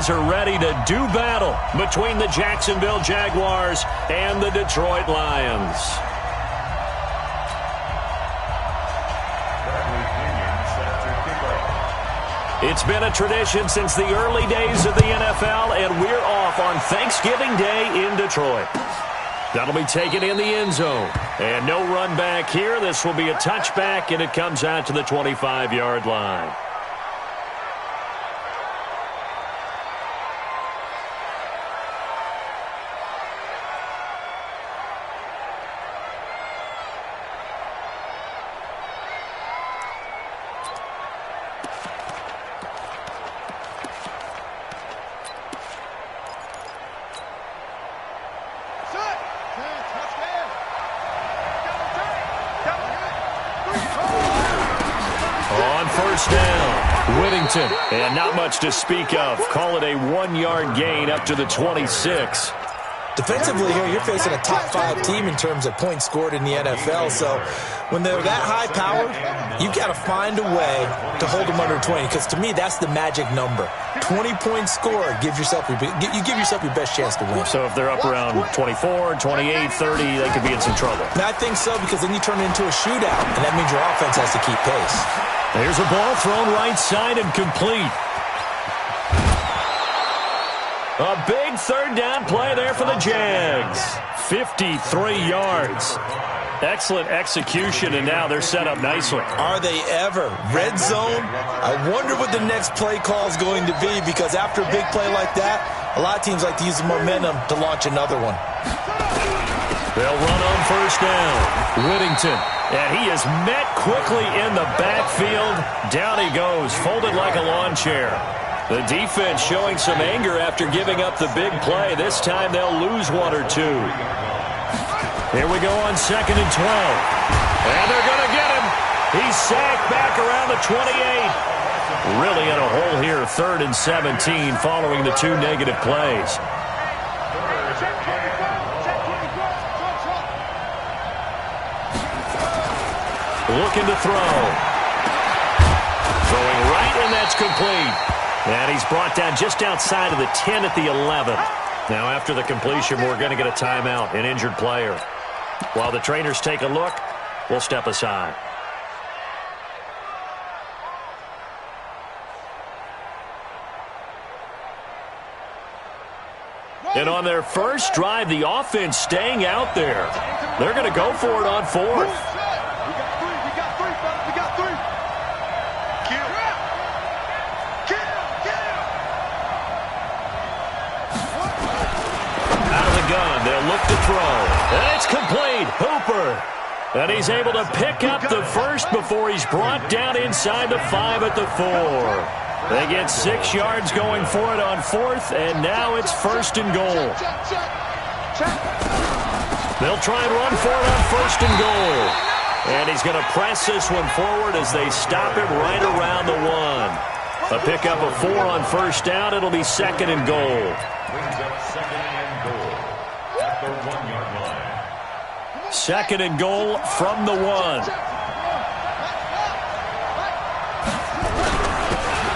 guys are ready to do battle between the Jacksonville Jaguars and the Detroit Lions. It's been a tradition since the early days of the NFL, and we're off on Thanksgiving Day in Detroit. That'll be taken in the end zone. And no run back here. This will be a touchback, and it comes out to the 25-yard line. First down, Whittington, and not much to speak of. Call it a 1-yard gain up to the 26. Defensively here, you're facing a top-5 team in terms of points scored in the NFL, so when they're that high-powered, you've got to find a way to hold them under 20, because to me, that's the magic number. 20 points scored, you give yourself your best chance to win. So if they're up around 24, 28, 30, they could be in some trouble. Now, I think so, because then you turn it into a shootout, and that means your offense has to keep pace. There's a ball thrown right side and complete. A big third down play there for the Jags. 53 yards. Excellent execution, and now they're set up nicely. Are they ever? Red zone? I wonder what the next play call is going to be, because after a big play like that, a lot of teams like to use the momentum to launch another one. They'll run on first down. Whittington. And he is met quickly in the backfield. Down he goes, folded like a lawn chair. The defense showing some anger after giving up the big play. This time they'll lose one or two. Here we go on 2nd and 12. And they're going to get him. He's sacked back around the 28. Really in a hole here, 3rd and 17 following the 2 negative plays. Looking to throw. Throwing right, and that's complete. And he's brought down just outside of the 10 at the 11. Now, after the completion, we're going to get a timeout, an injured player. While the trainers take a look, we'll step aside. And on their first drive, the offense staying out there. They're going to go for it on 4th. They'll look to throw. And it's complete. Hooper. And he's able to pick up the first before he's brought down inside the 5 at the 4. They get 6 yards going for it on 4th, and now it's 1st and goal. They'll try and run for it on 1st and goal. And he's going to press this one forward as they stop him right around the 1. A pickup of 4 on 1st down. It'll be 2nd and goal. Brings up 2nd and goal. 1-yard line. 2nd and goal from the 1.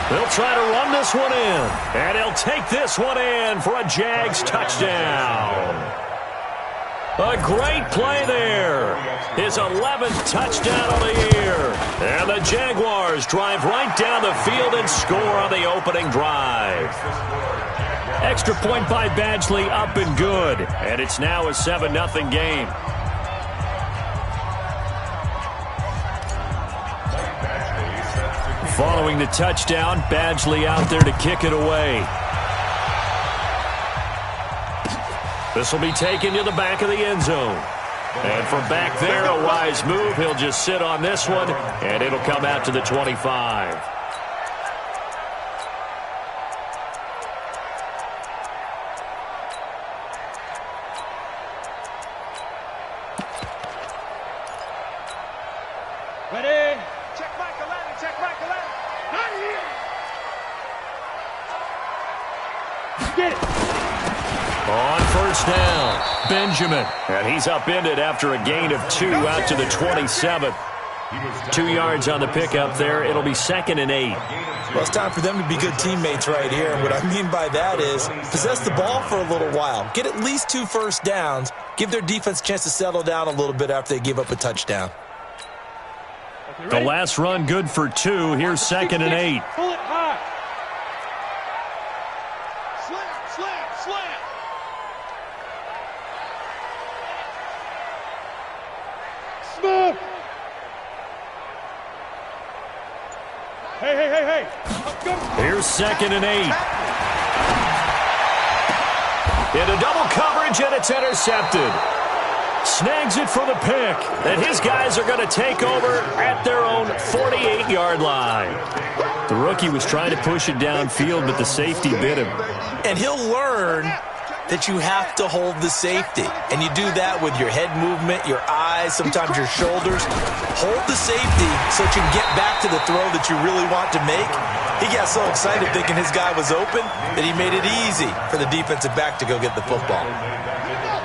They'll try to run this one in. And he'll take this one in for a Jags touchdown. A great play there. His 11th touchdown of the year. And the Jaguars drive right down the field and score on the opening drive. Extra point by Badgley, up and good. And it's now a 7-0 game. Following the touchdown, Badgley out there to kick it away. This will be taken to the back of the end zone. And from back there, a wise move. He'll just sit on this one, and it'll come out to the 25. Ready? Check back 11, check back 11. Get it. On first down, Benjamin. And he's upended after a gain of 2 out to the 27. 2 yards on the pickup there. It'll be 2nd and 8. Well, it's time for them to be good teammates right here. And what I mean by that is possess the ball for a little while. Get at least 2 first downs. Give their defense a chance to settle down a little bit after they give up a touchdown. The last run good for 2. Here's 2nd and 8. Pull it high. Slant, slant, slant. Smooth. Hey. Here's 2nd and 8. Into double coverage, and it's intercepted. Snags it for the pick, and his guys are going to take over at their own 48-yard line. The rookie was trying to push it downfield, but the safety bit him. And he'll learn that you have to hold the safety. And you do that with your head movement, your eyes, sometimes your shoulders. Hold the safety so that you can get back to the throw that you really want to make. He got so excited thinking his guy was open that he made it easy for the defensive back to go get the football.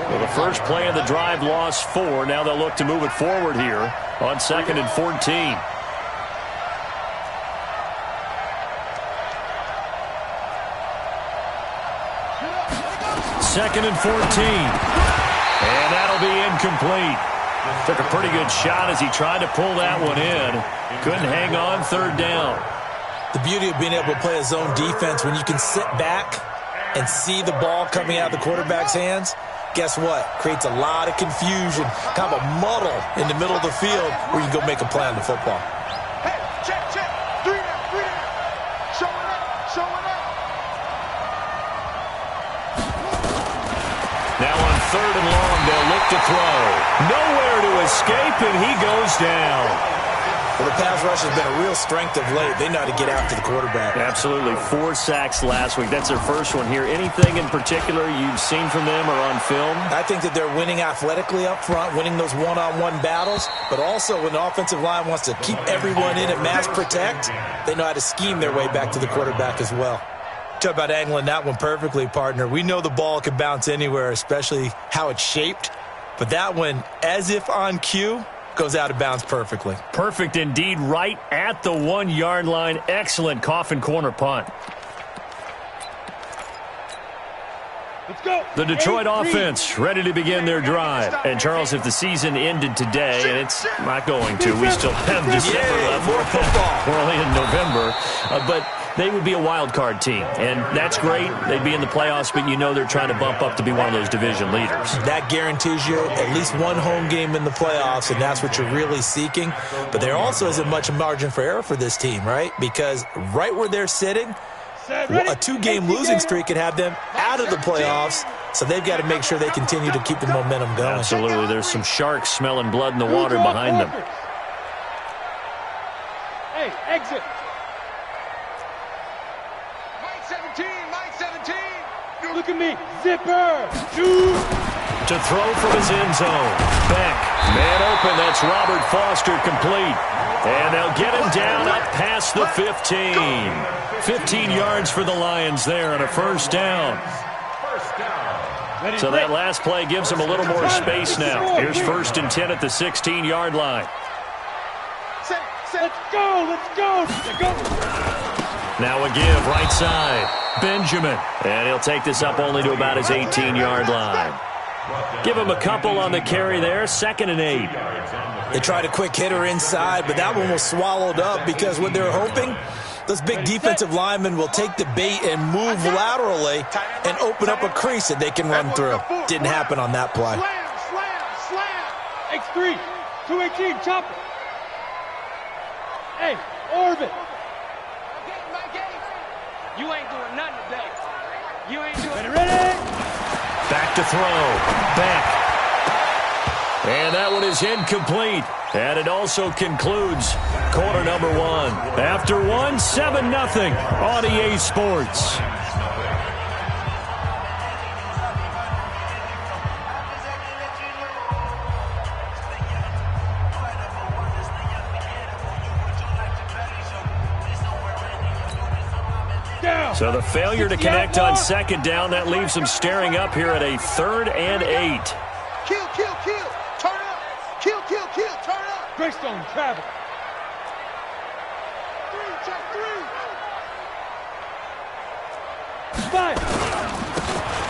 Well, the first play of the drive lost 4. Now they'll look to move it forward here on 2nd and 14. 2nd and 14. And that'll be incomplete. Took a pretty good shot as he tried to pull that one in. Couldn't hang on 3rd down. The beauty of being able to play a zone defense when you can sit back and see the ball coming out of the quarterback's hands, guess what? Creates a lot of confusion, kind of a muddle in the middle of the field where you can go make a play on the football. Hey, check. 3 down. Showing up. Now on 3rd and long, they'll look to throw. Nowhere to escape, and he goes down. Well, the pass rush has been a real strength of late. They know how to get after the quarterback. Absolutely. 4 sacks last week. That's their first one here. Anything in particular you've seen from them or on film? I think that they're winning athletically up front, winning those one-on-one battles, but also when the offensive line wants to keep everyone in and mass protect, they know how to scheme their way back to the quarterback as well. Talk about angling that one perfectly, partner. We know the ball can bounce anywhere, especially how it's shaped, but that one, as if on cue, goes out of bounds perfectly. Perfect indeed, right at the 1-yard line. Excellent coffin corner punt. Let's go. The Detroit offense ready to begin their drive. And, Charles, if the season ended today, and it's not going to, we still have December left. More football. We're only in November. But they would be a wild card team, and that's great. They'd be in the playoffs, but you know they're trying to bump up to be one of those division leaders. That guarantees you at least one home game in the playoffs, and that's what you're really seeking. But there also isn't much margin for error for this team, right? Because right where they're sitting, a 2-game losing streak could have them out of the playoffs, so they've got to make sure they continue to keep the momentum going. Absolutely. There's some sharks smelling blood in the water behind them. Hey, exit. Mike 17. Look at me. Zipper. Shoot. To throw from his end zone. Beck. Man open. That's Robert Foster complete. And they'll get him down up past the 15. 15 yards for the Lions there on a first down. So that last play gives them a little more space now. Here's 1st and 10 at the 16-yard line. Let's go. Now a give, right side. Benjamin. And he'll take this up only to about his 18-yard line. Give him a couple on the carry there. 2nd and 8. They tried a quick hitter inside, but that one was swallowed up because what they're hoping, those big defensive linemen will take the bait and move laterally and open up a crease that they can run through. Didn't happen on that play. Slam. X3. 218. Chopper. Hey, Orvin. You ain't doing nothing today. You ain't doing Ready? Back to throw. Beck. And that one is incomplete. And it also concludes quarter number 1. After 1, 7-0 on EA Sports. So the failure to connect on 2nd down, that leaves them staring up here at a 3rd and 8. Kill. Turn up. Kill. Turn up. Greystone travel. Five.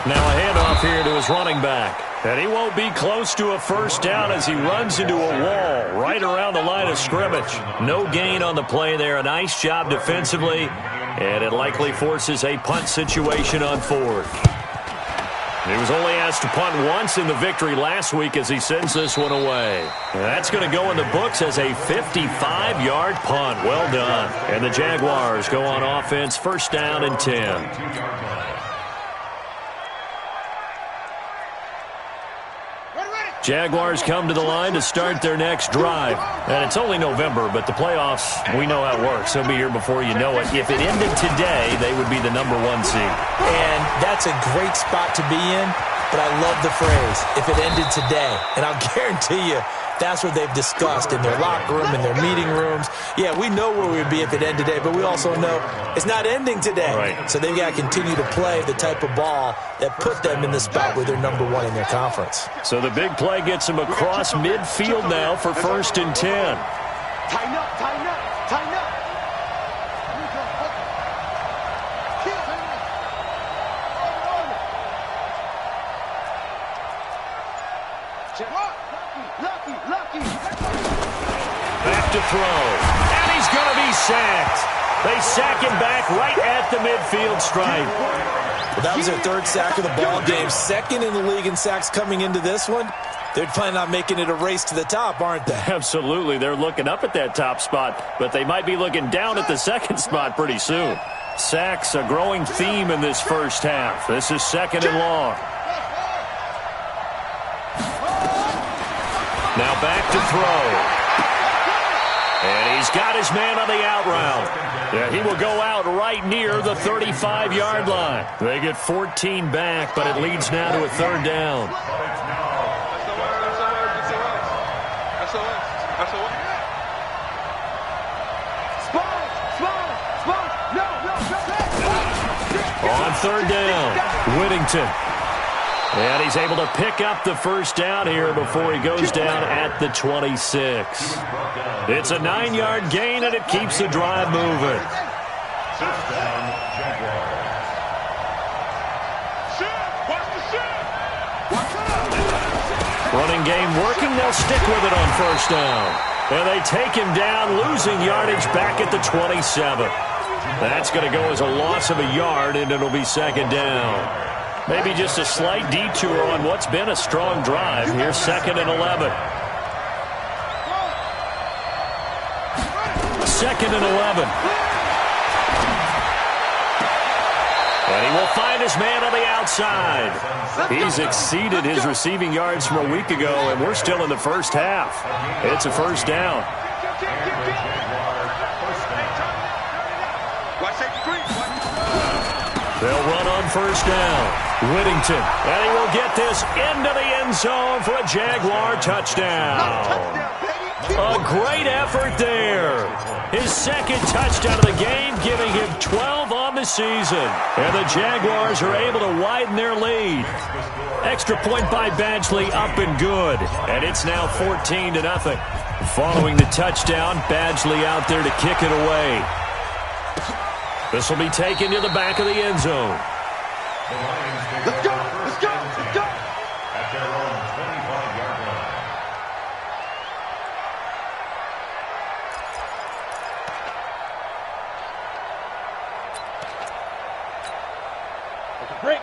Now a handoff here to his running back. And he won't be close to a first down as he runs into a wall right around the line of scrimmage. No gain on the play there. A nice job defensively. And it likely forces a punt situation on fourth. He was only asked to punt once in the victory last week as he sends this one away. And that's going to go in the books as a 55-yard punt. Well done. And the Jaguars go on offense, first down and 10. Jaguars come to the line to start their next drive. And it's only November, but the playoffs, we know how it works. They'll be here before you know it. If it ended today, they would be the number 1 seed. And that's a great spot to be in, but I love the phrase, if it ended today. And I'll guarantee you, that's what they've discussed in their locker room, in their meeting rooms. Yeah, we know where we'd be if it ended today, but we also know it's not ending today. Right. So they've got to continue to play the type of ball that put them in the spot where they're number 1 in their conference. So the big play gets them across midfield now for first and 10. Tighten up, tighten up, tighten up. Back to throw. And he's going to be sacked. They sack him back right at the midfield stripe. Well, that was their 3rd sack of the ball game. 2nd in the league in sacks coming into this one. They're planning on making it a race to the top, aren't they? Absolutely. They're looking up at that top spot, but they might be looking down at the 2nd spot pretty soon. Sacks, a growing theme in this first half. This is 2nd and long. Now back to throw. And he's got his man on the out route. Yeah, he will go out right near the 35-yard line. They get 14 back, but it leads now to a 3rd down. On 3rd down, Whittington. And he's able to pick up the first down here before he goes down at the 26. It's a 9-yard gain, and it keeps the drive moving. Running game working. They'll stick with it on first down. And they take him down, losing yardage back at the 27. That's going to go as a loss of a yard, and it'll be 2nd down. Maybe just a slight detour on what's been a strong drive. Here's 2nd and 11. 2nd and 11. And he will find his man on the outside. He's exceeded his receiving yards from a week ago, and we're still in the first half. It's a first down. They'll run on first down. Whittington, and he will get this into the end zone for a Jaguar touchdown. A great effort there. His 2nd touchdown of the game, giving him 12 on the season. And the Jaguars are able to widen their lead. Extra point by Badgley, up and good. And it's now 14-0. Following the touchdown, Badgley out there to kick it away. This will be taken to the back of the end zone. Let's go, let's go, let's go. At their own 25-yard line.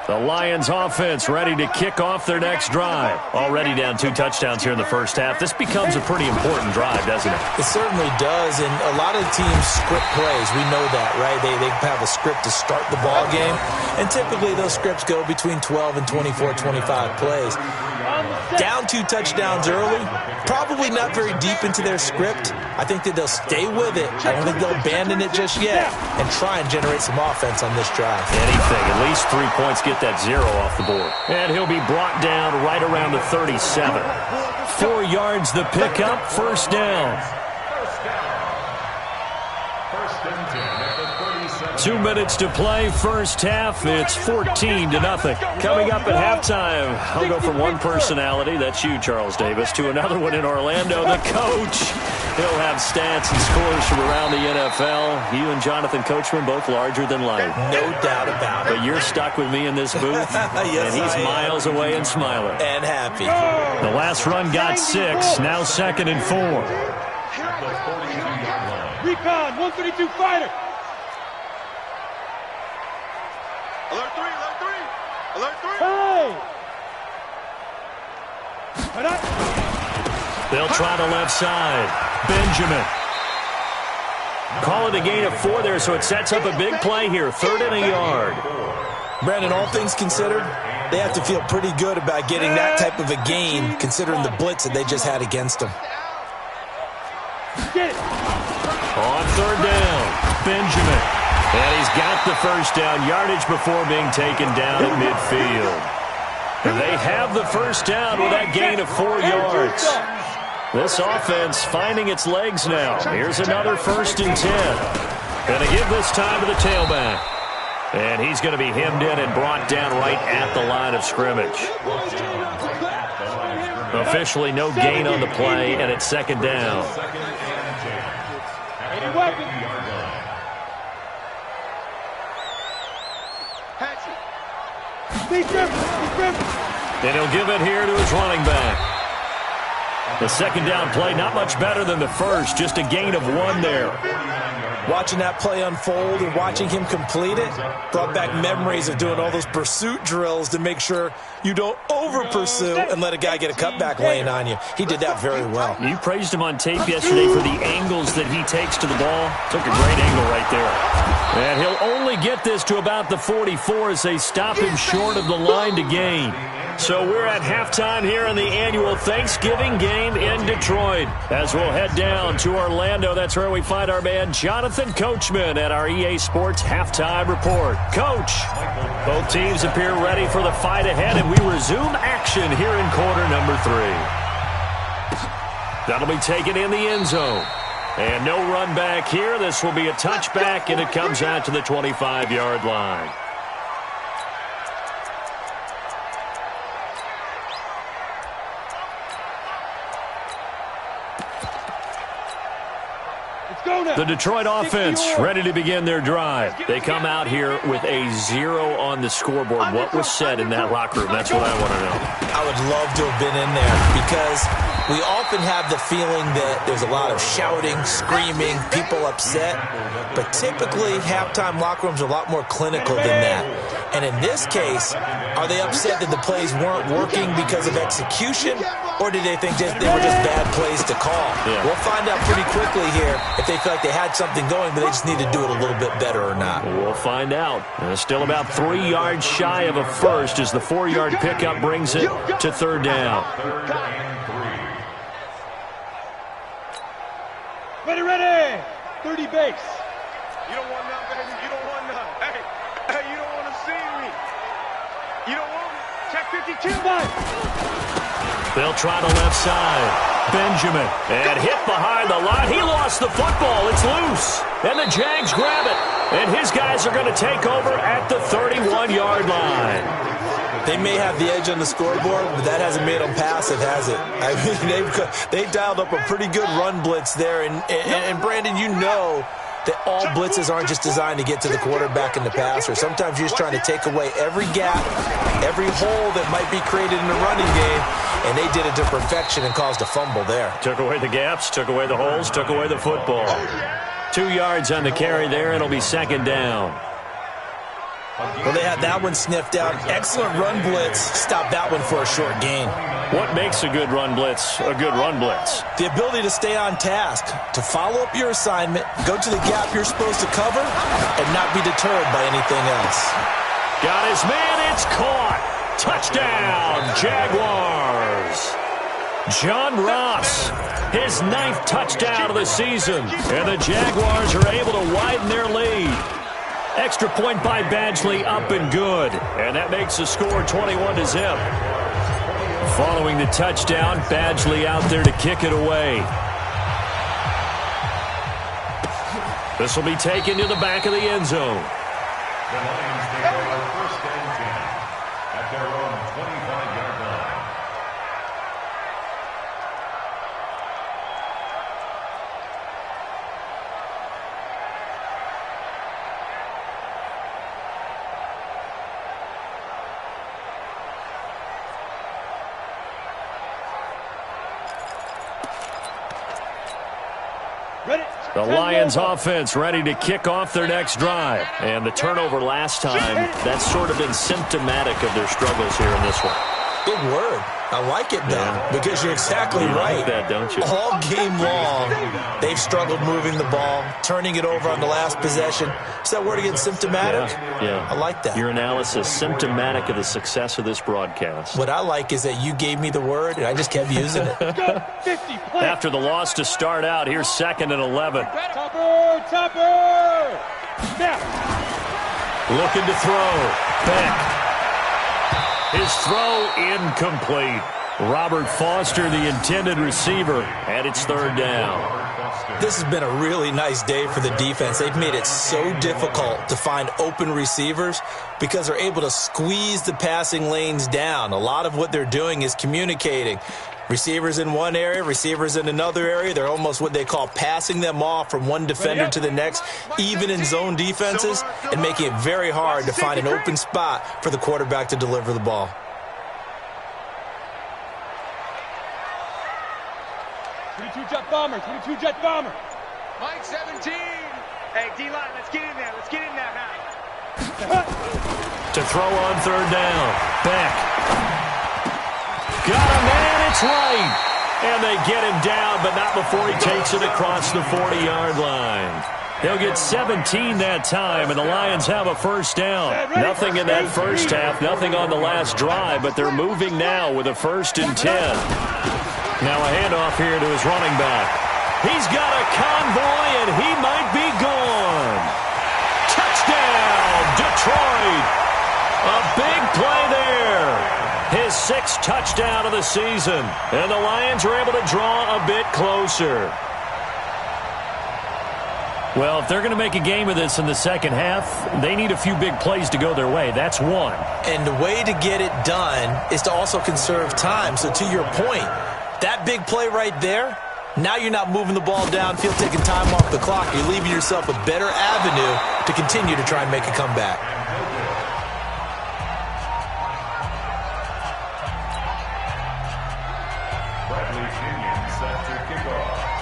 The Lions offense ready to kick off their next drive. Already down 2 touchdowns here in the first half. This becomes a pretty important drive, doesn't it? It certainly does, and a lot of teams script plays. We know that, right? They have a script to start the ball game, and typically those scripts go between 12 and 24, 25 plays. Down 2 touchdowns early, probably not very deep into their script. I think that they'll stay with it. I don't think they'll abandon it just yet and try and generate some offense on this drive. Anything, at least 3 points, get that 0 off the board. And he'll be brought down right around the 37. 4 yards the pickup, first down. 2 minutes to play first half. It's 14-0. Coming up at halftime, I'll go from one personality, that's you, Charles Davis, to another one in Orlando, the coach. He'll have stats and scores from around the NFL. You and Jonathan Coachman both larger than life. No doubt about it. But you're stuck with me in this booth, yes, and he's miles away and smiling. And happy. The last run got 6, now 2nd and 4. Recon, 132 fighter. Alert 3, alert 3. Alert 3. Hey! They'll try the left side. Benjamin. Call it a gain of 4 there, so it sets up a big play here. 3rd and a yard. Brandon, all things considered, they have to feel pretty good about getting that type of a gain, considering the blitz that they just had against them. Get it. On 3rd down, Benjamin. And he's got the first down, yardage before being taken down at midfield. And they have the first down with that gain of 4 yards. This offense finding its legs now. Here's another 1st and 10. Going to give this time to the tailback. And he's going to be hemmed in and brought down right at the line of scrimmage. Officially no gain on the play, and it's 2nd down. Any weapon. And he'll give it here to his running back. The 2nd down play, not much better than the first, just a gain of 1 there. Watching that play unfold and watching him complete it brought back memories of doing all those pursuit drills to make sure you don't over-pursue and let a guy get a cutback lane on you. He did that very well. You praised him on tape yesterday for the angles that he takes to the ball. Took a great angle right there. And he'll only get this to about the 44 as they stop him short of the line to gain. So we're at halftime here in the annual Thanksgiving game in Detroit. As we'll head down to Orlando, that's where we find our man Jonathan Coachman at our EA Sports Halftime Report. Coach, both teams appear ready for the fight ahead, and we resume action here in quarter number 3. That'll be taken in the end zone. And no run back here. This will be a touchback, and it comes out to the 25-yard line. The Detroit offense ready to begin their drive. They come out here with a 0 on the scoreboard. What was said in that locker room? That's what I want to know. I would love to have been in there because we often have the feeling that there's a lot of shouting, screaming, people upset. But typically, halftime locker rooms are a lot more clinical than that. And in this case, are they upset that the plays weren't working because of execution? Or did they think they were just bad plays to call? Yeah. We'll find out pretty quickly here if they feel like they had something going, but they just need to do it a little bit better or not. We'll find out. Still about 3 yards shy of a first as the 4-yard pickup brings it to 3rd down. Ready. 30 base. You don't want none, baby. You don't want none. Hey, you don't want to see me. You don't want me. Check 52. Bye. They'll try the left side. Benjamin. And hit behind the line. He lost the football. It's loose. And the Jags grab it. And his guys are going to take over at the 31-yard line. They may have the edge on the scoreboard, but that hasn't made them passive, has it? I mean, they've dialed up a pretty good run blitz there. And Brandon, you know that all blitzes aren't just designed to get to the quarterback and the passer. Sometimes you're just trying to take away every gap, every hole that might be created in the running game, and they did it to perfection and caused a fumble there. Took away the gaps, took away the holes, took away the football. 2 yards on the carry there, and it'll be 2nd down. Well, they had that one sniffed out. Excellent run blitz. Stop that one for a short gain. What makes a good run blitz a good run blitz? The ability to stay on task, to follow up your assignment, go to the gap you're supposed to cover, and not be deterred by anything else. Got his man. It's caught. Touchdown, Jaguars. John Ross, his 9th touchdown of the season. And the Jaguars are able to widen their lead. Extra point by Badgley, up and good. And that makes the score 21-0. Following the touchdown, Badgley out there to kick it away. This will be taken to the back of the end zone. The Lions take over first and 10 at their own 25-yard line. The Lions offense ready to kick off their next drive. And the turnover last time, that's sort of been symptomatic of their struggles here in this one. Big word. I like it, though, because you're exactly right. Like that, don't you? All game long, they've struggled moving the ball, turning it over on the last possession. Is that word again, symptomatic? Yeah. I like that. Your analysis, symptomatic of the success of this broadcast. What I like is that you gave me the word, and I just kept using it. After the loss to start out, here's 2nd and 11. Topper! Snap! Looking to throw. Beck. His throw incomplete. Robert Foster, the intended receiver, and it's 3rd down. This has been a really nice day for the defense. They've made it so difficult to find open receivers because they're able to squeeze the passing lanes down. A lot of what they're doing is communicating. Receivers in one area, receivers in another area. They're almost what they call passing them off from one defender to the next, even in zone defenses, and making it very hard to find an open spot for the quarterback to deliver the ball. jet bomber. Mike 17. Hey, D-line, let's get in there. Let's get in there now. To throw on 3rd down. Beck. Got him, and it's right. And they get him down, but not before he takes it across the 40-yard line. He'll get 17 that time, and the Lions have a 1st down. Nothing in that first half, nothing on the last drive, but they're moving now with a 1st and 10. Now a handoff here to his running back. He's got a convoy, and he might be gone. Touchdown, Detroit. A big play there. His 6th touchdown of the season. And the Lions are able to draw a bit closer. Well, if they're going to make a game of this in the second half, they need a few big plays to go their way. That's one. And the way to get it done is to also conserve time. So to your point, that big play right there, now you're not moving the ball downfield, taking time off the clock. You're leaving yourself a better avenue to continue to try and make a comeback.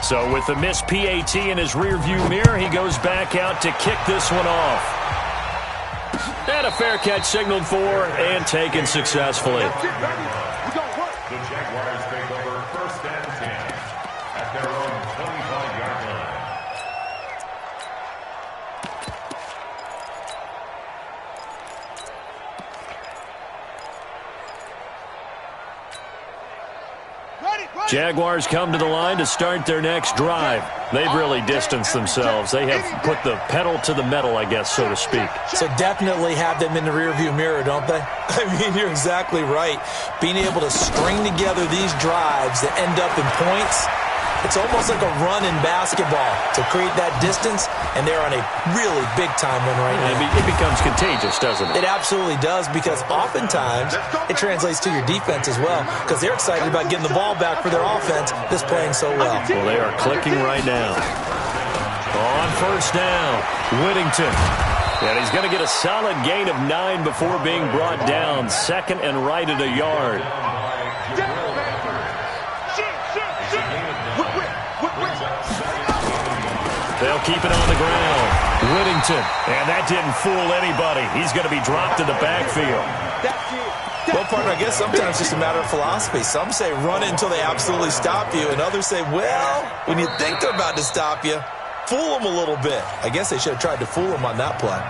So with the missed PAT in his rearview mirror, he goes back out to kick this one off. And a fair catch signaled for and taken successfully. The Jaguars take over 1st and 10 at their own 25-yard line. Jaguars come to the line to start their next drive. They've really distanced themselves. They have put the pedal to the metal, I guess, so to speak. So definitely have them in the rearview mirror, don't they? I mean, you're exactly right. Being able to string together these drives that end up in points, it's almost like a run in basketball to create that distance, and they're on a really big-time one right now. It becomes contagious, doesn't it? It absolutely does, because oftentimes it translates to your defense as well, because they're excited about getting the ball back for their offense that's playing so well. Well, they are clicking right now. On 1st down, Whittington. And he's going to get a solid gain of 9 before being brought down. 2nd and right at a yard. They'll keep it on the ground. Whittington. And that didn't fool anybody. He's going to be dropped in the backfield. Well, partner, I guess sometimes it's just a matter of philosophy. Some say run until they absolutely stop you, and others say, well, when you think they're about to stop you, fool them a little bit. I guess they should have tried to fool them on that play.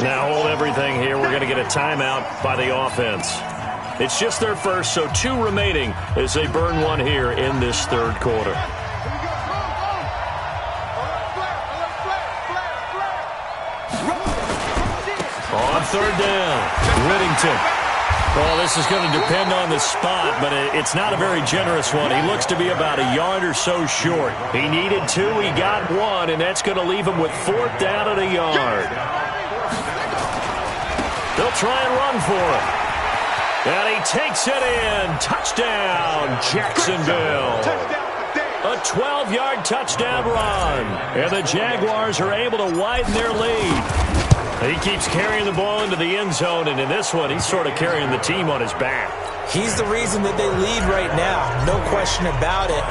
Now hold everything here. We're going to get a timeout by the offense. It's just their first, so 2 remaining as they burn one here in this 3rd quarter. On 3rd down, Whittington. Well, this is going to depend on the spot, but it's not a very generous one. He looks to be about a yard or so short. He needed 2, he got 1, and that's going to leave him with 4th down at a yard. They'll try and run for it. And he takes it in. Touchdown, Jacksonville. A 12-yard touchdown run. And the Jaguars are able to widen their lead. He keeps carrying the ball into the end zone, and in this one, he's sort of carrying the team on his back. He's the reason that they lead right now. No question about it.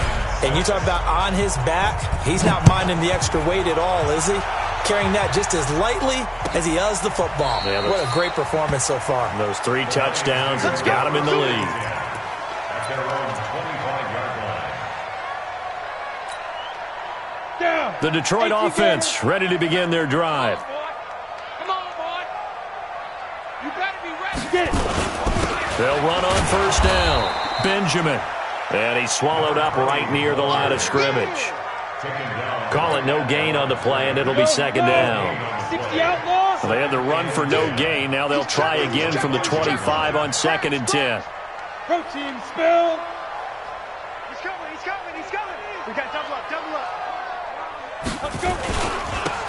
And you talk about on his back, he's not minding the extra weight at all, is he? Carrying that just as lightly as he does the football. Yeah, what a great performance so far. Those 3 touchdowns, it's got him in the lead. The Detroit offense ready to begin their drive. Come on, boy. You better be ready. Get it. They'll run on 1st down. Benjamin. And he's swallowed up right near the line of scrimmage. Call it no gain on the play, and it'll be 2nd down. 60 outlaws. They had the run for no gain. Now they'll try again from the 25 on 2nd and 10. Protein spill. He's coming, he's coming, he's coming. We got double up, double up. Let's go.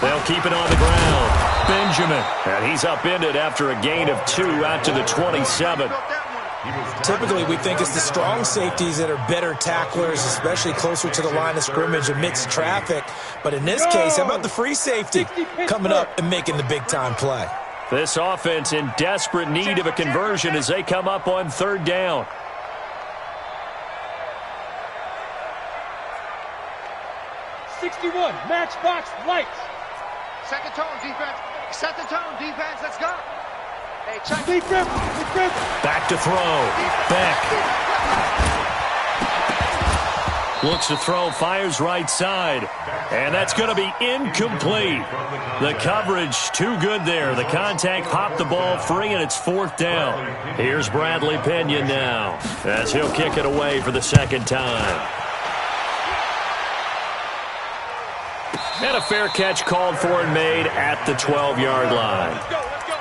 They'll keep it on the ground. Benjamin. And he's upended after a gain of 2 out to the 27. Typically, we think it's the strong safeties that are better tacklers, especially closer to the line of scrimmage amidst traffic. But in this case, how about the free safety coming up and making the big-time play? This offense in desperate need of a conversion as they come up on 3rd down. '61 matchbox lights. Set the tone, defense. Set the tone, defense. Let's go. Hey, check. Defense. Back to throw. Beck. Looks to throw, fires right side. And that's going to be incomplete. The coverage too good there. The contact popped the ball free, and it's 4th down. Here's Bradley Pinion now as he'll kick it away for the 2nd time. And a fair catch called for and made at the 12-yard line.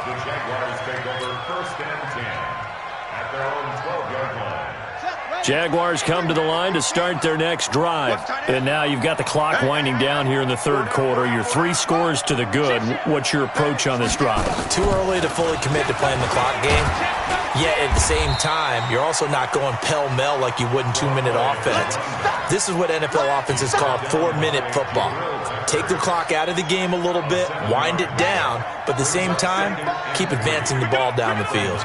The Jaguars take over 1st and 10 at their own 12-yard line. Jaguars come to the line to start their next drive. And now you've got the clock winding down here in the 3rd quarter. You're 3 scores to the good. What's your approach on this drive? Too early to fully commit to playing the clock game. Yet at the same time, you're also not going pell-mell like you would in 2-minute offense. This is what NFL offenses call 4-minute football. Take the clock out of the game a little bit, wind it down, but at the same time, keep advancing the ball down the field.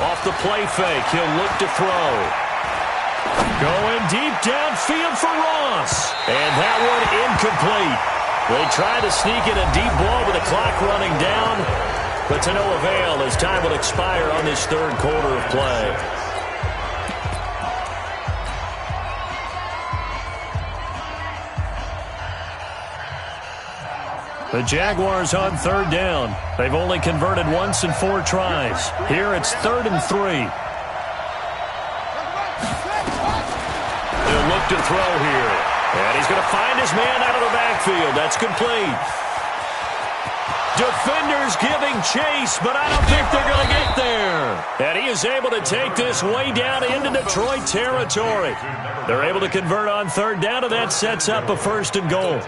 Off the play fake, he'll look to throw. Going deep downfield for Ross. And that one incomplete. They tried to sneak in a deep ball with the clock running down, but to no avail as time will expire on this 3rd quarter of play. The Jaguars on 3rd down. They've only converted once in 4 tries. Here it's 3rd and 3. They'll look to throw here. And he's going to find his man out of the backfield. That's complete. Defenders giving chase, but I don't think they're going to get there. And he is able to take this way down into Detroit territory. They're able to convert on 3rd down, and that sets up a 1st and goal.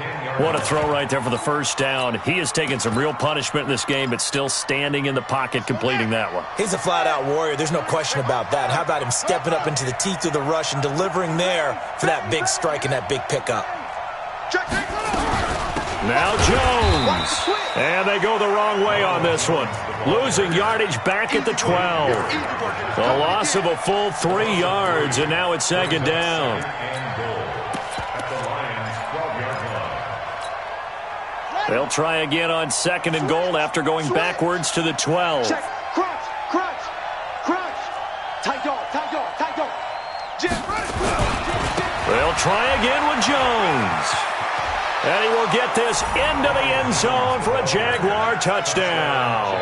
What a throw right there for the 1st down. He has taken some real punishment in this game, but still standing in the pocket completing that one. He's a flat-out warrior. There's no question about that. How about him stepping up into the teeth of the rush and delivering there for that big strike and that big pickup? Now Jones. And they go the wrong way on this one. Losing yardage back at the 12. A loss of a full 3 yards, and now it's 2nd down. They'll try again on 2nd and goal after going backwards to the 12. Check. Crunch, crunch, crunch. Tight dog, tight dog, tight dog. They'll try again with Jones. And he will get this into the end zone for a Jaguar touchdown.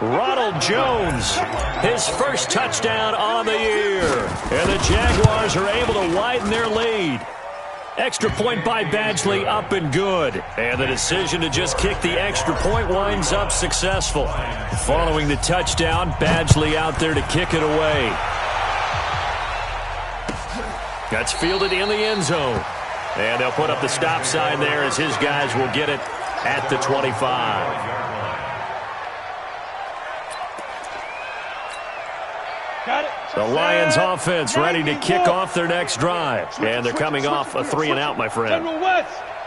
Ronald Jones, his 1st touchdown on the year. And the Jaguars are able to widen their lead. Extra point by Badgley, up and good. And the decision to just kick the extra point winds up successful. Following the touchdown, Badgley out there to kick it away. That's fielded in the end zone. And they'll put up the stop sign there as his guys will get it at the 25. The Lions offense ready to kick off their next drive. And they're coming off a 3-and-out, my friend. I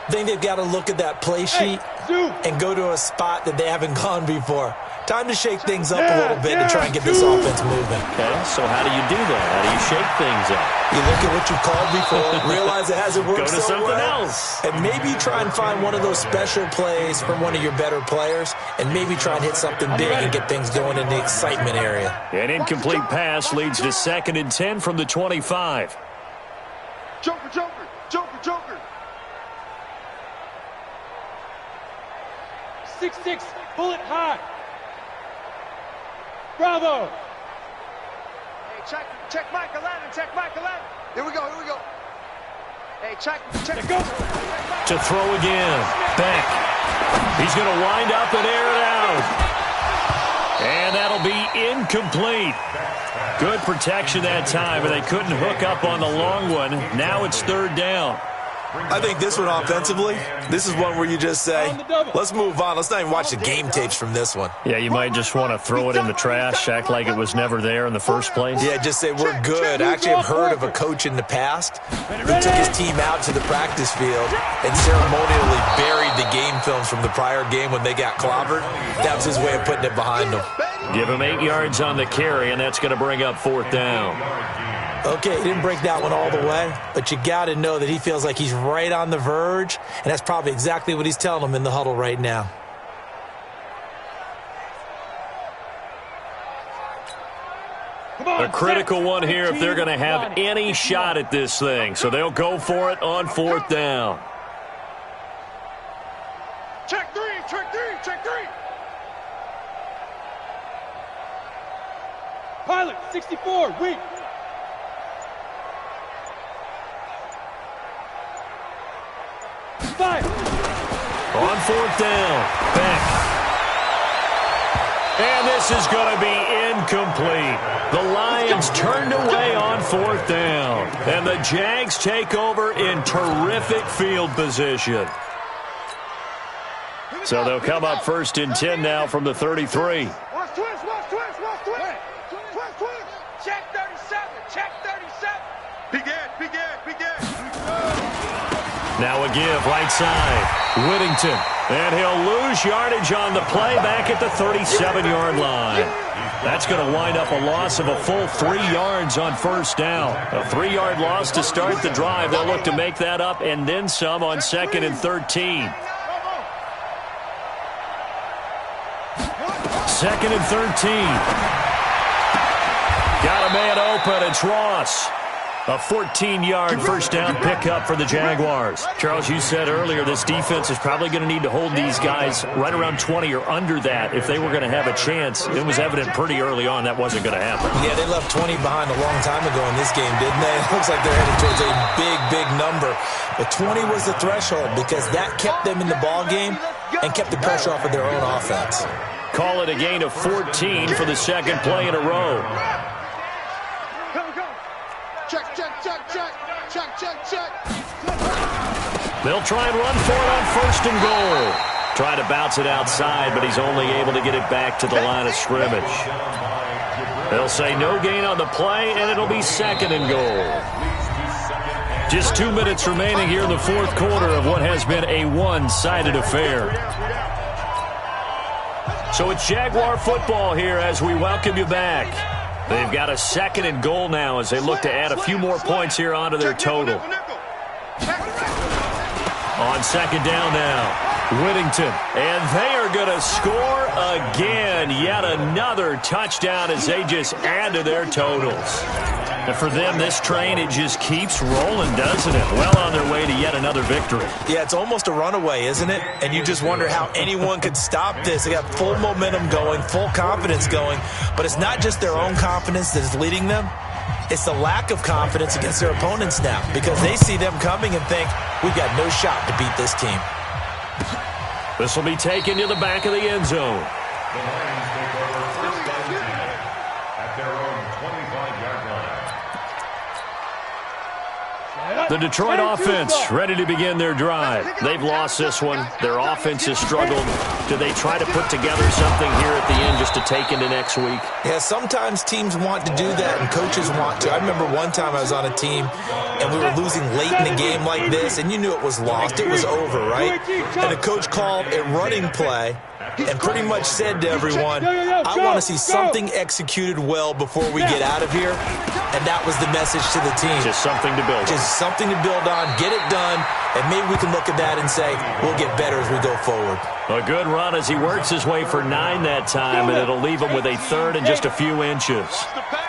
think they've got to look at that play sheet and go to a spot that they haven't gone before. Time to shake things up a little bit to try and get this offense moving. Okay, so how do you do that? How do you shake things up? You look at what you called before, realize it hasn't worked so well. Go to something else. And maybe try and find one of those special plays from one of your better players, and maybe try and hit something big and get things going in the excitement area. An incomplete pass leads to 2nd and 10 from the 25. Joker, Joker, Joker, Joker. 6-6, pull it high. Bravo. Hey, check Mike 11, check Mike 11. Here we go, here we go. Hey, check. Go. To throw again. Beck. He's going to wind up and air it out. And that'll be incomplete. Good protection that time, and they couldn't hook up on the long one. Now it's 3rd down. I think this one offensively, this is one where you just say, let's move on. Let's not even watch the game tapes from this one. Yeah, you might just want to throw it in the trash, act like it was never there in the first place. Yeah, just say we're good. I actually have heard of a coach in the past who took his team out to the practice field and ceremonially buried the game films from the prior game when they got clobbered. That was his way of putting it behind them. Give him 8 yards on the carry, and that's going to bring up 4th down. Okay, he didn't break that one all the way, but you got to know that he feels like he's right on the verge, and that's probably exactly what he's telling them in the huddle right now. A critical one here if they're going to have any shot at this thing, so they'll go for it on 4th down. Check three. Pilot, 64, weak. Fire. On 4th down, Beck. And this is going to be incomplete. The Lions turned away on 4th down. And the Jags take over in terrific field position. So they'll come up 1st and 10 now from the 33. Watch twist. Check 37. Begin. Now a give, right side. Whittington. And he'll lose yardage on the play back at the 37-yard line. That's going to wind up a loss of a full 3 yards on 1st down. A 3-yard loss to start the drive. They'll look to make that up and then some on 2nd and 13. 2nd and 13. Got a man open. It's Ross. A 14-yard 1st down pickup for the Jaguars. Charles, you said earlier this defense is probably going to need to hold these guys right around 20 or under that if they were going to have a chance. It was evident pretty early on that wasn't going to happen. Yeah, they left 20 behind a long time ago in this game, didn't they? It looks like they're headed towards a big number. But 20 was the threshold because that kept them in the ball game and kept the pressure off of their own offense. Call it a gain of 14 for the 2nd play in a row. Check. They'll try and run for it on 1st and goal. Trying to bounce it outside, but he's only able to get it back to the line of scrimmage. They'll say no gain on the play, and it'll be 2nd and goal. Just 2 minutes remaining here in the 4th quarter of what has been a one-sided affair. So it's Jaguar football here as we welcome you back. They've got a 2nd and goal now as they look to add a few more points here onto their total. On 2nd down now, Whittington. And they are going to score again. Yet another touchdown as they just add to their totals. And for them, this train, it just keeps rolling, doesn't it? Well on their way to yet another victory. Yeah, it's almost a runaway, isn't it? And you just wonder how anyone could stop this. They got full momentum going, full confidence going. But it's not just their own confidence that is leading them. It's the lack of confidence against their opponents now because they see them coming and think, we've got no shot to beat this team. This will be taken to the back of the end zone. The Lions take over first down and 10 at their own 25-yard line. The Detroit offense ready to begin their drive. They've lost this one. Their offense has struggled. Do they try to put together something here at the end just to take into next week? Yeah, sometimes teams want to do that and coaches want to. I remember one time I was on a team and we were losing late in the game like this, and you knew it was lost. It was over, right? And the coach called a running play and pretty much said to everyone, I want to see something executed well before we get out of here. And that was the message to the team. Just something to build on. Just something to build on, get it done, and maybe we can look at that and say, we'll get better as we go forward. A good run as he works his way for 9 that time, and it'll leave him with a third and just a few inches. The pass.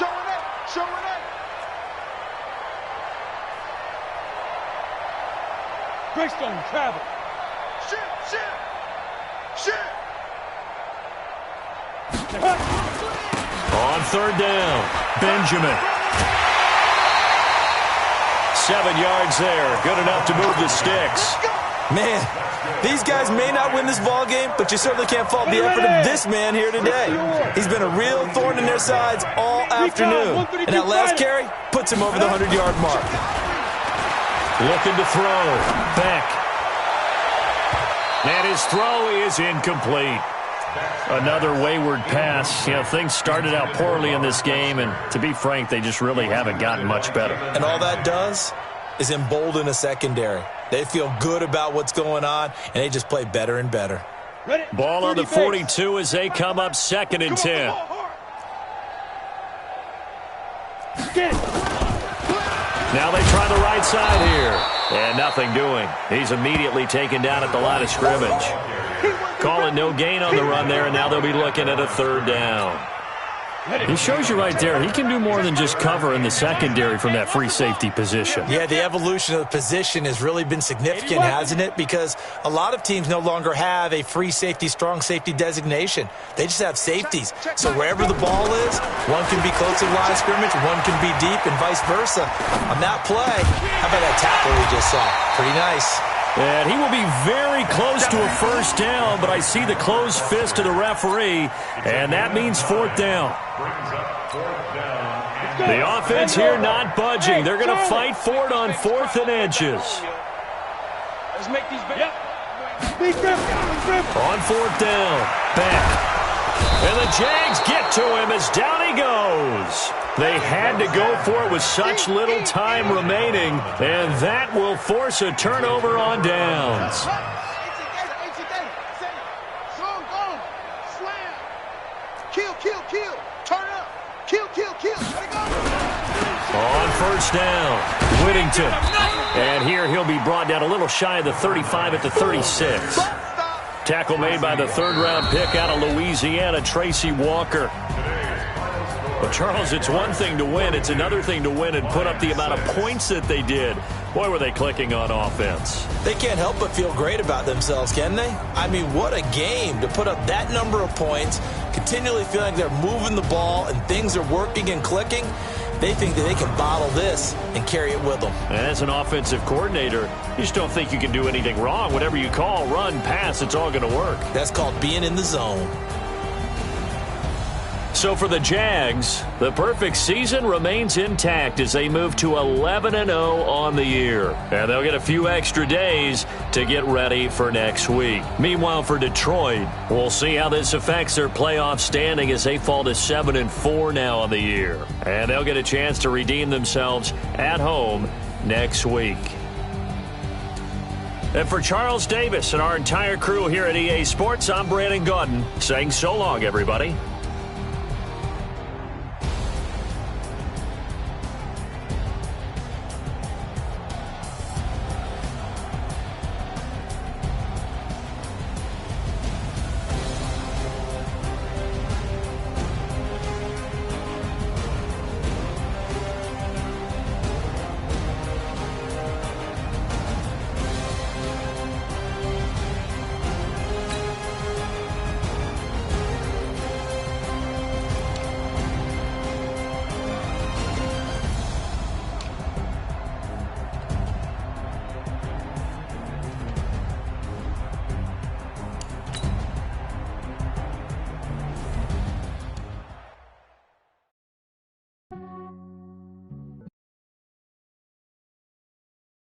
Showing it. Showing it. Greystone travel. Shit. On third down, Benjamin. 7 yards there. Good enough to move the sticks. Man, these guys may not win this ball game, but you certainly can't fault the effort of this man here today. He's been a real thorn in their sides all afternoon. And that last carry puts him over the 100-yard mark. Looking to throw. Beck. And his throw is incomplete. Another wayward pass. You know, things started out poorly in this game, and to be frank, they just really haven't gotten much better. And all that does is embolden a secondary. They feel good about what's going on, and they just play better and better. Ball on the 42 as they come up 2nd and 10. Now they try the right side here. And nothing doing. He's immediately taken down at the line of scrimmage. Calling no gain on the run there, and now they'll be looking at a 3rd down. He shows you right there, he can do more than just cover in the secondary from that free safety position. Yeah, the evolution of the position has really been significant, hasn't it? Because a lot of teams no longer have a free safety, strong safety designation. They just have safeties. So wherever the ball is, one can be close to the line of scrimmage, one can be deep, and vice versa. On that play, how about that tackle we just saw? Pretty nice. And he will be very close to a 1st down, but I see the closed fist of the referee, and that means 4th down. The offense here not budging. They're going to fight for it on 4th and inches. Let's make these better. On 4th down, back. And the Jags get to him as down he goes. They had to go for it with such little time remaining, and that will force a turnover on downs. Kill. Turn up. Kill. Let it go. On 1st down, Whittington. And here he'll be brought down a little shy of the 35 at the 36. Tackle made by the 3rd-round pick out of Louisiana, Tracy Walker. Well, Charles, it's one thing to win. It's another thing to win and put up the amount of points that they did. Boy, were they clicking on offense. They can't help but feel great about themselves, can they? I mean, what a game to put up that number of points, continually feeling like they're moving the ball and things are working and clicking. They think that they can bottle this and carry it with them. As an offensive coordinator, you just don't think you can do anything wrong. Whatever you call, run, pass, it's all going to work. That's called being in the zone. So for the Jags, the perfect season remains intact as they move to 11-0 on the year. And they'll get a few extra days to get ready for next week. Meanwhile, for Detroit, we'll see how this affects their playoff standing as they fall to 7-4 now on the year. And they'll get a chance to redeem themselves at home next week. And for Charles Davis and our entire crew here at EA Sports, I'm Brandon Gaudin saying so long, everybody.